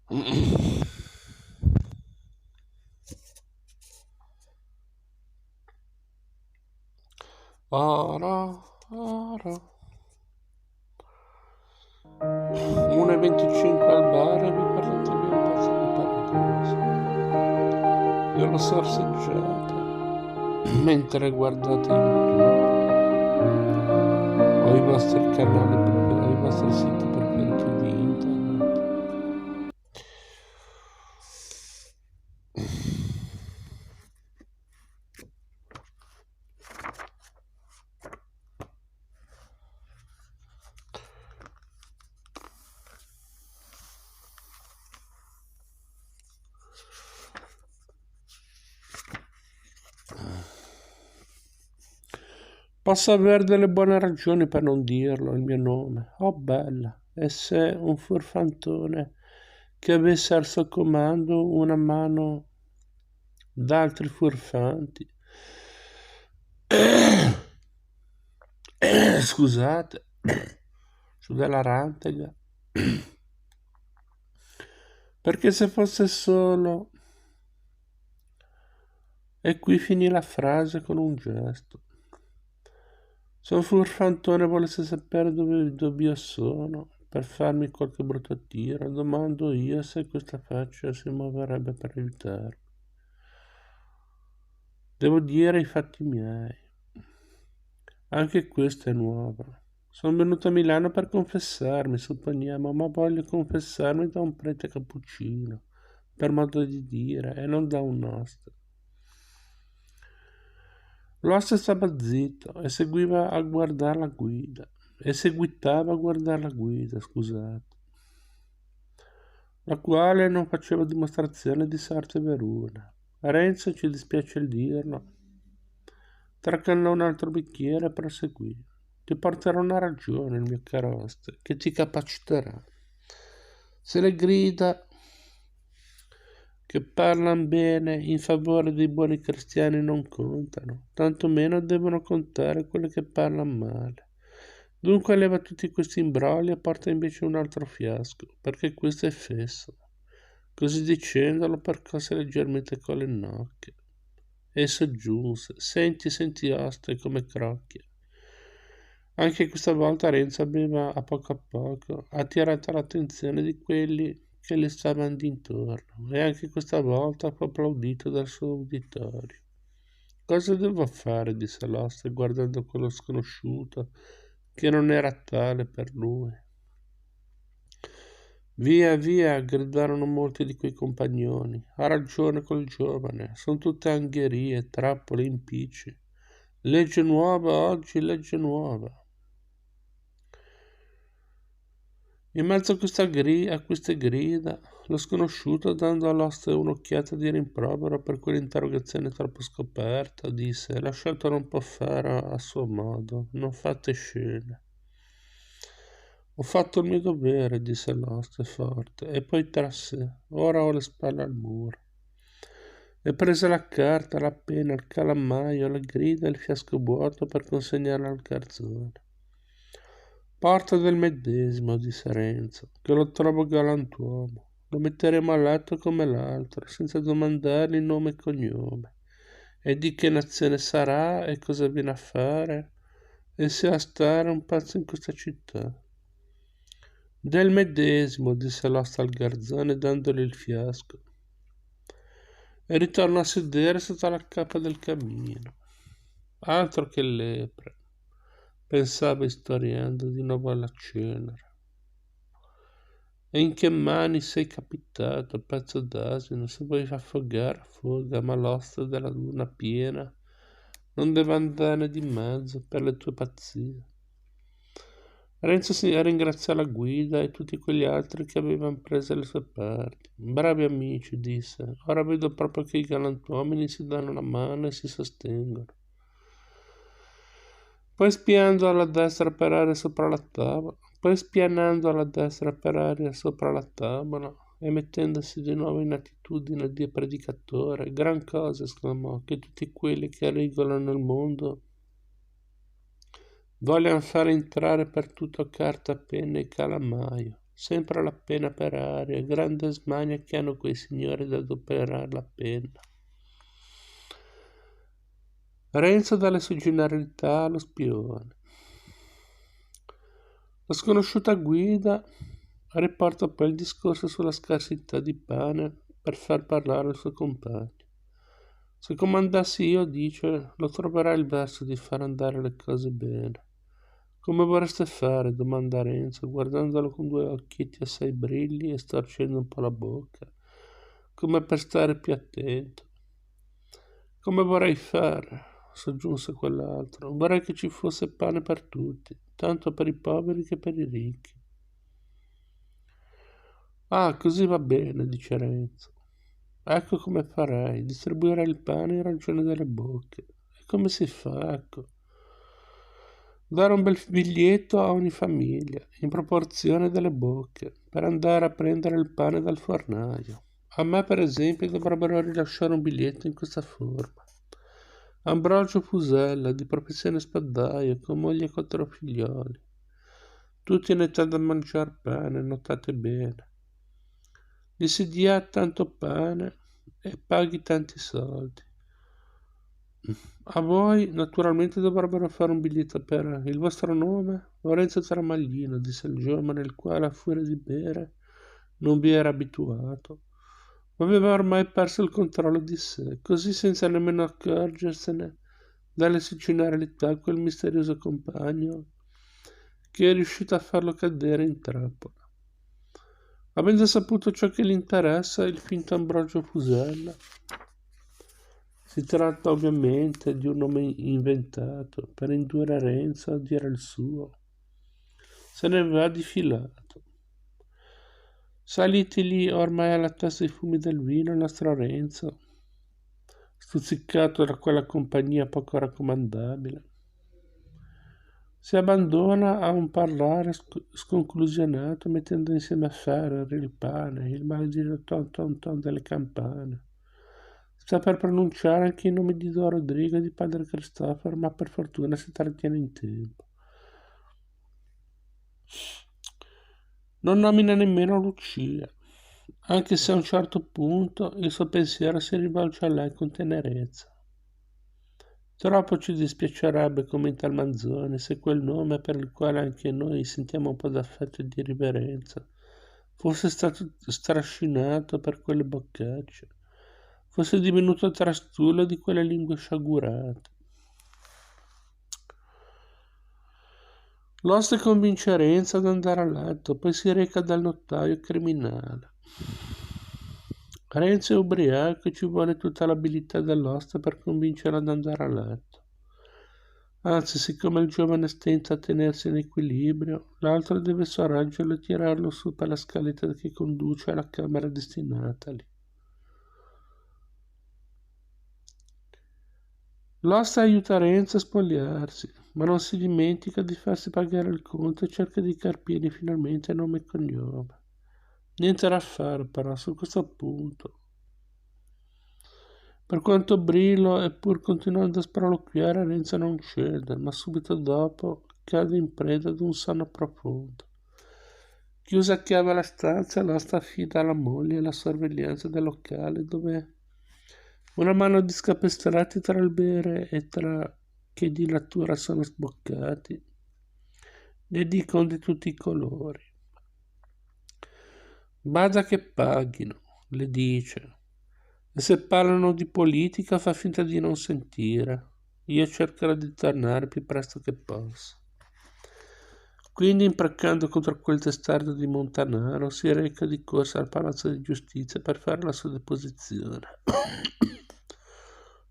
Ara, ara. 1,25 al bar e vi portatevi un pezzo di paradiso. Io lo sorseggiate mentre guardate YouTube o i vostri canali preferiti, i vostri siti preferiti di internet. Posso avere delle buone ragioni per non dirlo, il mio nome. Oh bella, e se un furfantone che avesse al suo comando una mano d'altri furfanti. Scusate, su della rantega. Perché se fosse solo... E qui finì la frase con un gesto. Se un furfantone volesse sapere dove io sono per farmi qualche brutto tiro, domando io se questa faccia si muoverebbe per aiutarmi. Devo dire i fatti miei. Anche questa è nuova. Sono venuto a Milano per confessarmi, supponiamo, ma voglio confessarmi da un prete cappuccino, per modo di dire, e non da un oste. L'oste stava zitto e seguiva a guardare la guida. E seguitava a guardare la guida, scusate, la quale non faceva dimostrazione di sorte veruna. A Renzo, ci dispiace il dirlo, tracannò un altro bicchiere e proseguì. Ti porterà una ragione, il mio caro oste, che ti capaciterà. Se le grida che parlano bene in favore dei buoni cristiani non contano, tantomeno devono contare quelle che parlano male. Dunque leva tutti questi imbrogli e porta invece un altro fiasco, perché questo è fesso. Così dicendo lo percosse leggermente con le nocche e soggiunse: senti, oste, come crocchia. Anche questa volta Renzo aveva a poco attirato l'attenzione di quelli che le stavano d'intorno e anche questa volta fu applaudito dal suo uditorio. Cosa devo fare? Disse l'oste guardando quello sconosciuto che non era tale per lui. Via, via, gridarono molti di quei compagnoni. Ha ragione quel giovane, sono tutte angherie, trappole, impicci. Legge nuova oggi, legge nuova. In mezzo a queste grida, lo sconosciuto, dando all'oste un'occhiata di rimprovero per quell'interrogazione troppo scoperta, disse: lasciato non può fare a suo modo, non fate scene. Ho fatto il mio dovere, disse l'oste forte, e poi tra sé, ora ho le spalle al muro. E prese la carta, la penna, il calamaio, le grida e il fiasco vuoto per consegnarla al garzone. Porta del medesimo, disse Renzo, che lo trovo galantuomo. Lo metteremo a letto come l'altro, senza domandargli nome e cognome, e di che nazione sarà e cosa viene a fare, e se a stare un pezzo in questa città. Del medesimo, disse l'oste al garzone, dandogli il fiasco, e ritornò a sedere sotto la cappa del camino. Altro che lepre, pensava istoriando di nuovo alla cenere. E in che mani sei capitato, pezzo d'asino? Se vuoi affogare, affoga, ma l'oste della luna piena non deve andare di mezzo per le tue pazzie. Renzo si ringraziò la guida e tutti quegli altri che avevano preso le sue parti. Bravi amici, disse, ora vedo proprio che i galantuomini si danno la mano e si sostengono. Poi spiando alla destra per aria sopra la tavola, poi spianando alla destra per aria sopra la tavola e mettendosi di nuovo in attitudine di predicatore, gran cosa, esclamò, che tutti quelli che regolano il mondo vogliono fare entrare per tutto carta, penna e calamaio. sempre la penna per aria, grande smania che hanno quei signori da adoperare la penna. Renzo dalle sue generalità allo spione. La sconosciuta guida riporta poi il discorso sulla scarsità di pane per far parlare il suo compagno. Se comandassi io, dice, lo troverai il verso di far andare le cose bene. Come vorreste fare? Domanda Renzo, guardandolo con due occhietti assai brilli e storcendo un po' la bocca, come per stare più attento. Come vorrei fare? Soggiunse quell'altro. Vorrei che ci fosse pane per tutti, tanto per i poveri che per i ricchi. Ah, così va bene, dice Renzo. Ecco come farei, distribuirei il pane in ragione delle bocche. E come si fa, ecco? Dare un bel biglietto a ogni famiglia, in proporzione delle bocche, per andare a prendere il pane dal fornaio. A me, per esempio, dovrebbero rilasciare un biglietto in questa forma. Ambrogio Fusella, di professione spadaio, con moglie e 4 figlioli. Tutti in età da mangiar pane, notate bene. Gli si dia tanto pane e paghi tanti soldi. A voi, naturalmente, dovrebbero fare un biglietto per il vostro nome? Lorenzo Tramaglino, disse il giovane, il quale, a furia di bere, non vi era abituato. Ma aveva ormai perso il controllo di sé, così senza nemmeno accorgersene dalle sue generalità a quel misterioso compagno che è riuscito a farlo cadere in trappola. Avendo saputo ciò che gli interessa, il finto Ambrogio Fusella, si tratta ovviamente di un nome inventato per indurre Renzo a dire il suo, se ne va difilato. Saliti lì ormai alla testa i fumi del vino, il nostro Renzo, stuzzicato da quella compagnia poco raccomandabile, si abbandona a un parlare sconclusionato, mettendo insieme a Ferrer, il pane, il maledetto ton ton ton delle campane. Sta per pronunciare anche i nomi di Don Rodrigo e di padre Cristoforo, ma per fortuna si trattiene in tempo. Non nomina nemmeno Lucia, anche se a un certo punto il suo pensiero si rivolge a lei con tenerezza. Troppo ci dispiacerebbe, commenta il Manzoni, se quel nome per il quale anche noi sentiamo un po' d'affetto e di riverenza fosse stato strascinato per quelle boccacce, fosse divenuto trastullo di quelle lingue sciagurate. L'oste convince Renzo ad andare a letto, poi si reca dal notaio criminale. Renzo è ubriaco e ci vuole tutta l'abilità dell'oste per convincerlo ad andare a letto. Anzi, siccome il giovane stenta a tenersi in equilibrio, l'altro deve sorreggerlo e tirarlo su per la scaletta che conduce alla camera destinatagli. L'oste aiuta Renzo a spogliarsi, ma non si dimentica di farsi pagare il conto e cerca di carpire finalmente nome e cognome. Niente da fare però su questo punto. Per quanto brillo e pur continuando a sproloquiare, Renzo non cede, ma subito dopo cade in preda ad un sonno profondo. Chiusa a chiave la stanza, l'oste affida alla moglie la sorveglianza del locale, dove una mano di scapestrati tra il bere e tra che di natura sono sboccati, ne dicono di tutti i colori. Bada che paghino, le dice, e se parlano di politica fa finta di non sentire. Io cercherò di tornare più presto che posso. Quindi, imprecando contro quel testardo di Montanaro, si reca di corsa al Palazzo di Giustizia per fare la sua deposizione.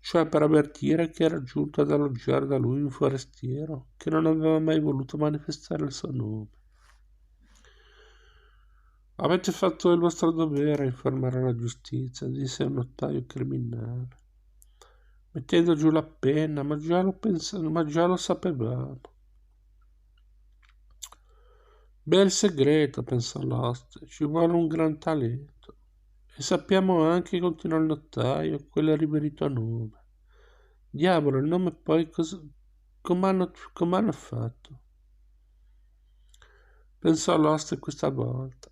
Cioè per avvertire che era giunto ad alloggiare da lui un forestiero che non aveva mai voluto manifestare il suo nome. Avete fatto il vostro dovere a informare la giustizia, disse un notaio criminale, mettendo giù la penna, ma già lo sapevamo. Bel segreto, pensò l'oste, ci vuole un gran talento. E sappiamo anche, continuò il notaio, quel riverito nome. Diavolo, il nome poi come hanno fatto? Pensò all'oste questa volta.